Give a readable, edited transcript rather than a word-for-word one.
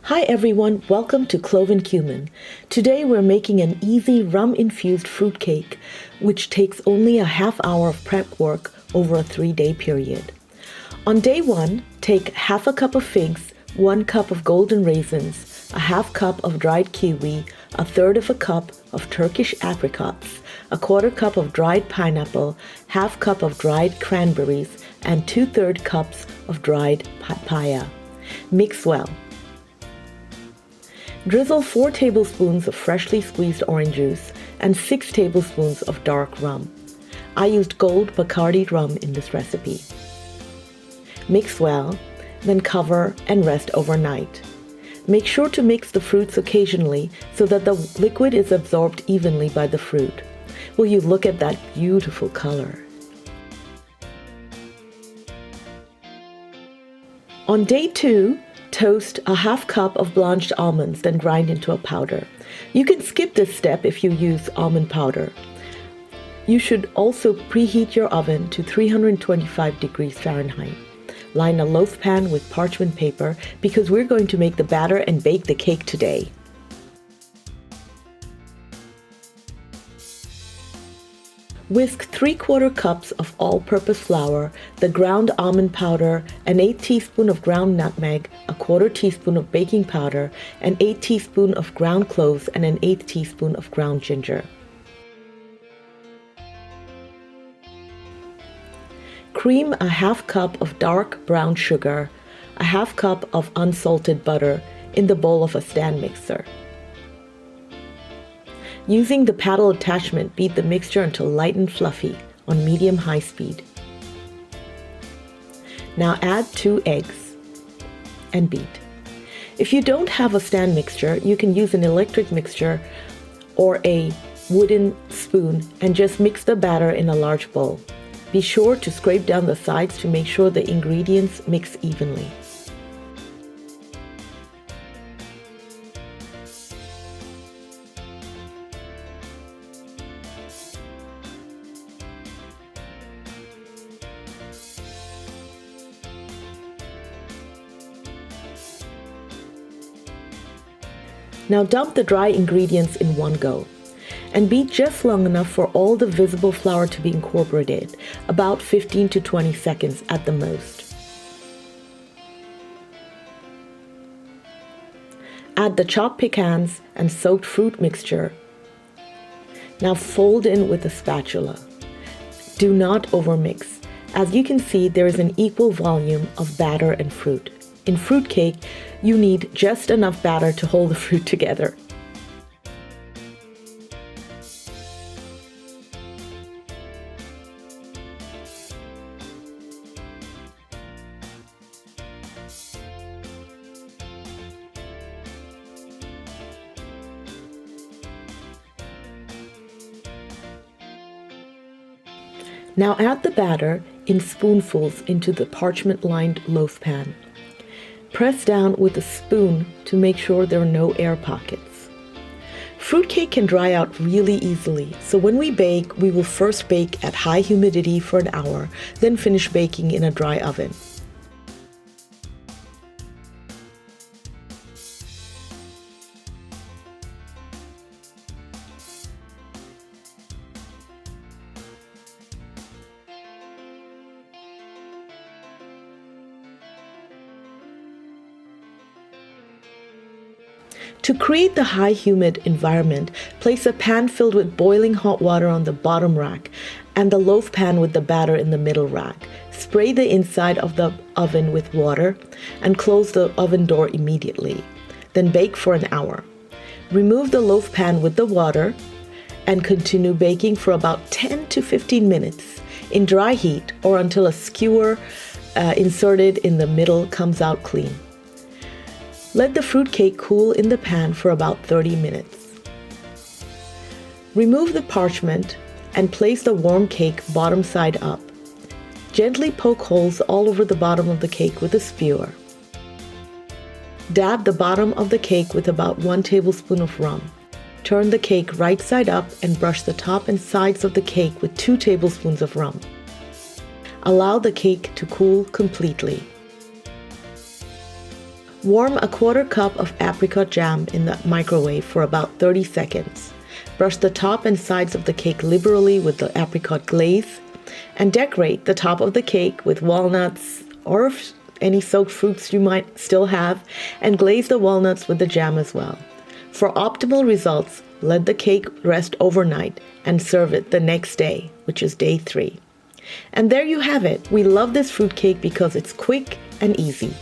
Hi everyone, welcome to Clove and Cumin. Today we're making an easy rum-infused fruitcake, which takes only a half hour of prep work over a 3-day period. On day 1, take half a cup of figs, 1 cup of golden raisins, a half cup of dried kiwi, a third of a cup of Turkish apricots, a quarter cup of dried pineapple, half cup of dried cranberries, and 2/3 cups of dried papaya. Mix well. Drizzle 4 tablespoons of freshly squeezed orange juice and 6 tablespoons of dark rum. I used gold Bacardi rum in this recipe. Mix well, then cover and rest overnight. Make sure to mix the fruits occasionally so that the liquid is absorbed evenly by the fruit. Will you look at that beautiful color? On day 2, toast a half cup of blanched almonds, then grind into a powder. You can skip this step if you use almond powder. You should also preheat your oven to 325 degrees Fahrenheit. Line a loaf pan with parchment paper because we're going to make the batter and bake the cake today. Whisk 3/4 cups of all-purpose flour, the ground almond powder, an 8 teaspoon of ground nutmeg, a 1/4 teaspoon of baking powder, an 8 teaspoon of ground cloves, and an 1/8 teaspoon of ground ginger. Cream a half cup of dark brown sugar, a half cup of unsalted butter in the bowl of a stand mixer. Using the paddle attachment, beat the mixture until light and fluffy on medium-high speed. Now add 2 eggs and beat. If you don't have a stand mixer, you can use an electric mixer or a wooden spoon and just mix the batter in a large bowl. Be sure to scrape down the sides to make sure the ingredients mix evenly. Now dump the dry ingredients in one go and beat just long enough for all the visible flour to be incorporated, about 15 to 20 seconds at the most. Add the chopped pecans and soaked fruit mixture. Now fold in with a spatula. Do not overmix. As you can see, there is an equal volume of batter and fruit. In fruitcake, you need just enough batter to hold the fruit together. Now add the batter in spoonfuls into the parchment-lined loaf pan. Press down with a spoon to make sure there are no air pockets. Fruitcake can dry out really easily, so when we bake, we will first bake at high humidity for an hour, then finish baking in a dry oven. To create the high humid environment, place a pan filled with boiling hot water on the bottom rack and the loaf pan with the batter in the middle rack. Spray the inside of the oven with water and close the oven door immediately. Then bake for an hour. Remove the loaf pan with the water and continue baking for about 10 to 15 minutes in dry heat or until a skewer inserted in the middle comes out clean. Let the fruitcake cool in the pan for about 30 minutes. Remove the parchment and place the warm cake bottom side up. Gently poke holes all over the bottom of the cake with a skewer. Dab the bottom of the cake with about 1 tablespoon of rum. Turn the cake right side up and brush the top and sides of the cake with 2 tablespoons of rum. Allow the cake to cool completely. Warm a quarter cup of apricot jam in the microwave for about 30 seconds. Brush the top and sides of the cake liberally with the apricot glaze, and decorate the top of the cake with walnuts or any soaked fruits you might still have, and glaze the walnuts with the jam as well. For optimal results, let the cake rest overnight and serve it the next day, which is day 3. And there you have it. We love this fruit cake because it's quick and easy.